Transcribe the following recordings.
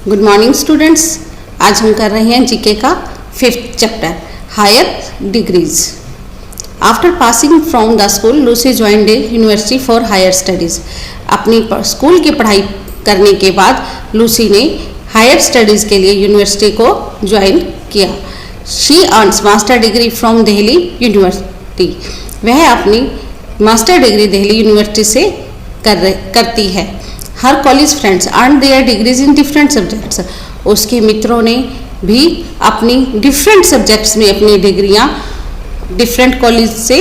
Good morning students. आज हम कर रहे हैं जीके का 5th chapter higher degrees. After passing from the school Lucy joined a university for higher studies. अपनी स्कूल की पढ़ाई करने के बाद लूसी ने हायर स्टडीज़ के लिए यूनिवर्सिटी को ज्वाइन किया। She earns master degree from Delhi university. वह अपनी मास्टर डिग्री दिल्ली यूनिवर्सिटी से करती है। Her college friends earn their degrees in different subjects. उसके मित्रों ने भी अपनी डिफरेंट सब्जेक्ट्स में अपनी डिग्रियां डिफरेंट कॉलेज से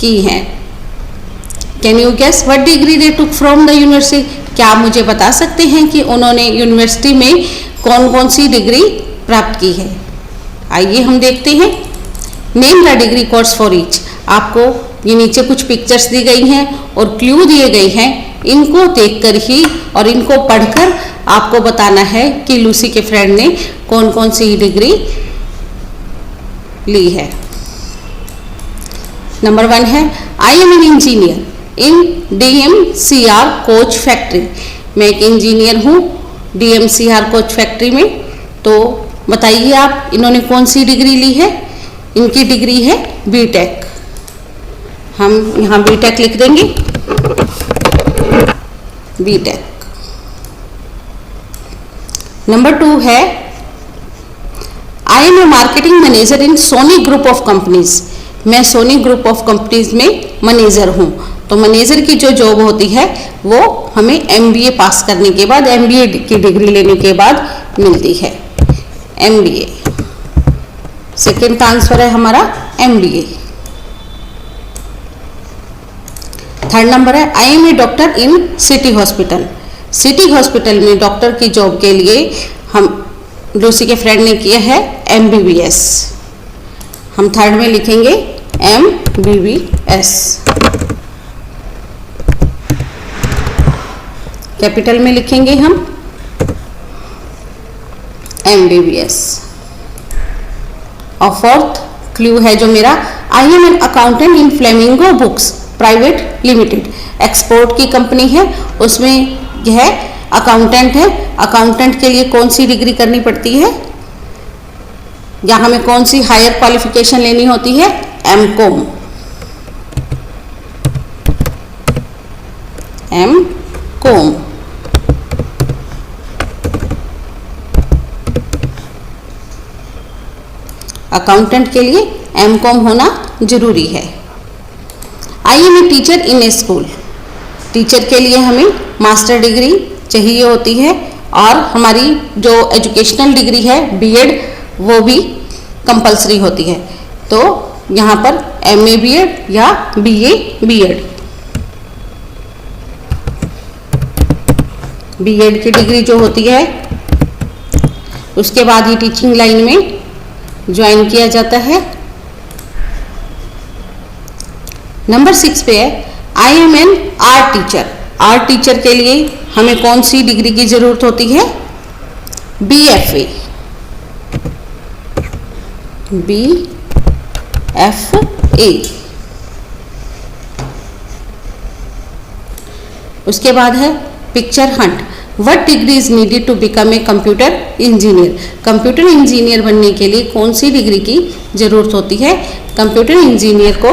की हैं। Can you guess what degree they took from the university? क्या आप मुझे बता सकते हैं कि उन्होंने यूनिवर्सिटी में कौन कौन सी डिग्री प्राप्त की है? आइए हम देखते हैं। Name the degree course for each. आपको ये नीचे कुछ पिक्चर्स दी गई हैं और क्लू दिए गए हैं। इनको देखकर ही और इनको पढ़कर आपको बताना है कि लूसी के फ्रेंड ने कौन कौन सी डिग्री ली है। नंबर 1 है I M an engineer in DMCR coach factory. मैं एक इंजीनियर हूँ DMCR कोच फैक्ट्री में। तो बताइए आप इन्होंने कौन सी डिग्री ली है? इनकी डिग्री है BTech। हम यहाँ BTech लिख देंगे, BTech। नंबर 2 है I am a marketing manager in Sony group of companies. मैं सोनी ग्रुप ऑफ कंपनीज में मैनेजर हूँ। तो मैनेजर की जो जॉब होती है वो हमें MBA पास करने के बाद, MBA की डिग्री लेने के बाद मिलती है। MBA सेकेंड का आंसर है हमारा MBA। थर्ड नंबर है I am a doctor in city hospital. सिटी हॉस्पिटल में डॉक्टर की जॉब के लिए हम लूसी के फ्रेंड ने किया है MBBS। हम थर्ड में लिखेंगे MBBS। कैपिटल में लिखेंगे हम MBBS। और फोर्थ क्लू है जो मेरा I am an accountant in flamingo books private limited. Export की कंपनी है, उसमें यह अकाउंटेंट है। अकाउंटेंट के लिए कौन सी डिग्री करनी पड़ती है या हमें कौन सी हायर क्वालिफिकेशन लेनी होती है? MCOM। MCOM। अकाउंटेंट के लिए MCOM होना जरूरी है। I am a teacher in a school. Teacher के लिए हमें मास्टर डिग्री चाहिए होती है और हमारी जो एजुकेशनल डिग्री है BEd वो भी कंपलसरी होती है। तो यहाँ पर MA BEd या BA BEd। BEd की डिग्री जो होती है उसके बाद ही टीचिंग लाइन में ज्वाइन किया जाता है। नंबर 6 पे है I M an art teacher. Art teacher के लिए हमें कौन सी डिग्री की जरूरत होती है? BFA। BFA। उसके बाद है picture hunt. What degree is needed to become a computer engineer. Computer engineer बनने के लिए कौन सी डिग्री की जरूरत होती है? कंप्यूटर इंजीनियर को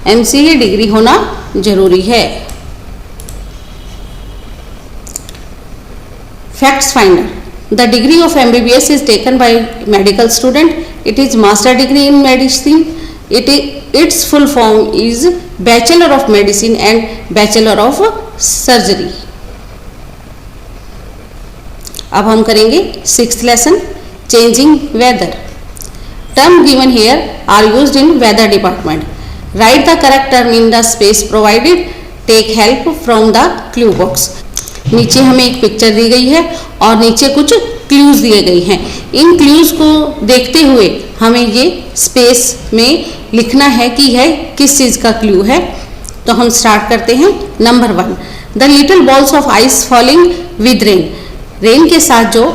MCA डिग्री होना जरूरी है। Facts finder. The degree of MBBS is taken by medical student. It is master degree in medicine. Its full form is bachelor of medicine and bachelor of surgery. अब हम करेंगे 6th lesson changing weather. Term given here are used in weather department. Write the correct term in the space provided. Take help from the clue box. नीचे हमें एक picture दी गई है और नीचे कुछ क्लूज दिए गए हैं। इन क्लूज को देखते हुए हमें ये स्पेस में लिखना है कि यह किस चीज़ का क्लू है। तो हम स्टार्ट करते हैं। Number 1 the little balls of ice falling with rain. Rain के साथ जो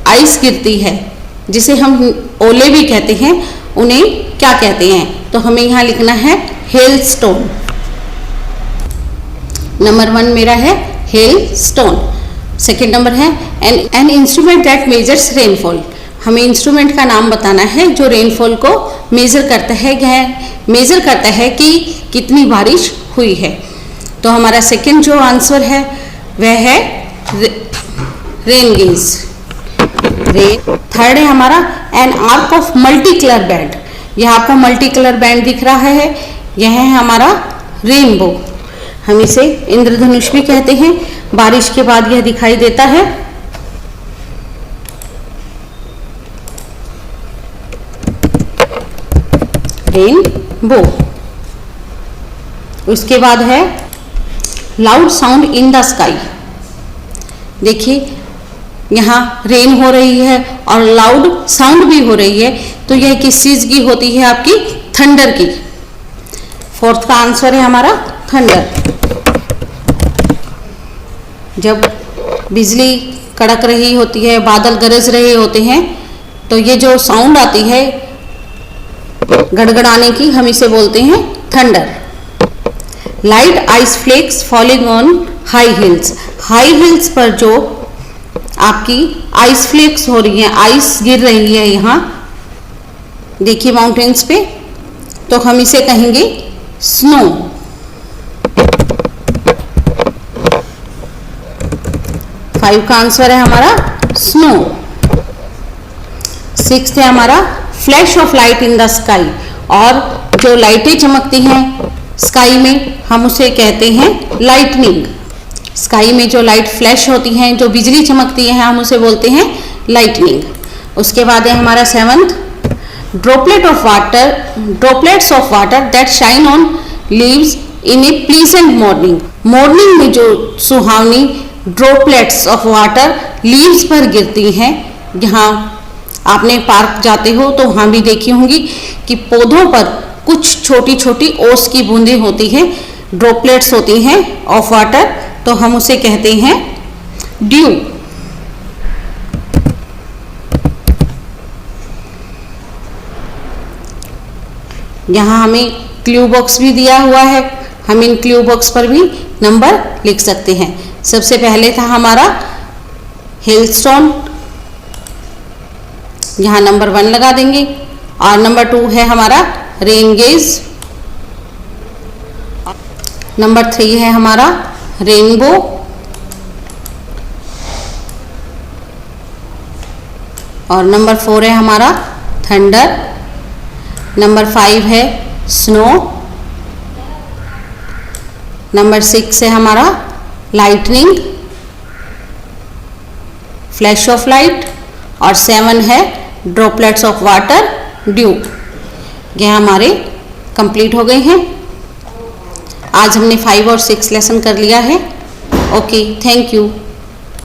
आइस गिरती है जिसे हम ओले भी कहते हैं, उन्हें क्या कहते हैं? तो हमें यहाँ लिखना है हेल स्टोन। नंबर 1 मेरा है हेल स्टोन। सेकेंड नंबर है an instrument that measures rainfall. हमें इंस्ट्रूमेंट का नाम बताना है जो रेनफॉल को मेजर करता है कि कितनी बारिश हुई है। तो हमारा सेकेंड जो आंसर है वह है रेन गेज। थर्ड है हमारा an arc of multi colour band. यह आपको मल्टी कलर बैंड दिख रहा है, यह है हमारा रेनबो। हम इसे इंद्रधनुष भी कहते हैं। बारिश के बाद यह दिखाई देता है। रेनबो। उसके बाद है loud sound in the sky. देखिए यहाँ रेन हो रही है और लाउड साउंड भी हो रही है, तो यह किस चीज की होती है? आपकी थंडर की। फोर्थ का आंसर है हमारा थंडर। जब बिजली कड़क रही होती है, बादल गरज रहे होते हैं, तो ये जो साउंड आती है गड़गड़ाने की, हम इसे बोलते हैं thunder. Light ice flakes falling on high hills. High hills पर जो आपकी आइस फ्लेक्स हो रही है, आइस गिर रही है यहाँ देखिए माउंटेन्स पे, तो हम इसे कहेंगे स्नो। फाइव का आंसर है हमारा स्नो। सिक्स्थ है हमारा flash of light in the sky. और जो लाइटें चमकती हैं स्काई में, हम उसे कहते हैं लाइटनिंग। स्काई में जो लाइट फ्लैश होती हैं, जो बिजली चमकती है, हम उसे बोलते हैं लाइटनिंग। उसके बाद है हमारा seventh droplets of water that shine on leaves in A pleasant morning. Morning में जो सुहावनी ड्रॉपलेट्स ऑफ वाटर लीव्स पर गिरती हैं। यहाँ आपने पार्क जाते हो तो वहाँ भी देखी होंगी कि पौधों पर कुछ छोटी छोटी ओस की बूंदें होती हैं, ड्रॉपलेट्स होती हैं ऑफ वाटर, तो हम उसे कहते हैं ड्यू। यहाँ हमें क्लू बॉक्स भी दिया हुआ है, हम इन क्लू बॉक्स पर भी नंबर लिख सकते हैं। सबसे पहले था हमारा हेलस्टोन, यहाँ नंबर 1 लगा देंगे। और नंबर 2 है हमारा रेन गेज। नंबर 3 है हमारा रेनबो। और नंबर 4 है हमारा थंडर। नंबर 5 है स्नो। नंबर 6 है हमारा लाइटनिंग, फ्लैश ऑफ लाइट। और 7 है ड्रॉपलेट्स ऑफ वाटर, ड्यू। ये हमारे कंप्लीट हो गए हैं। आज हमने 5 और 6 लेसन कर लिया है। Okay, thank you.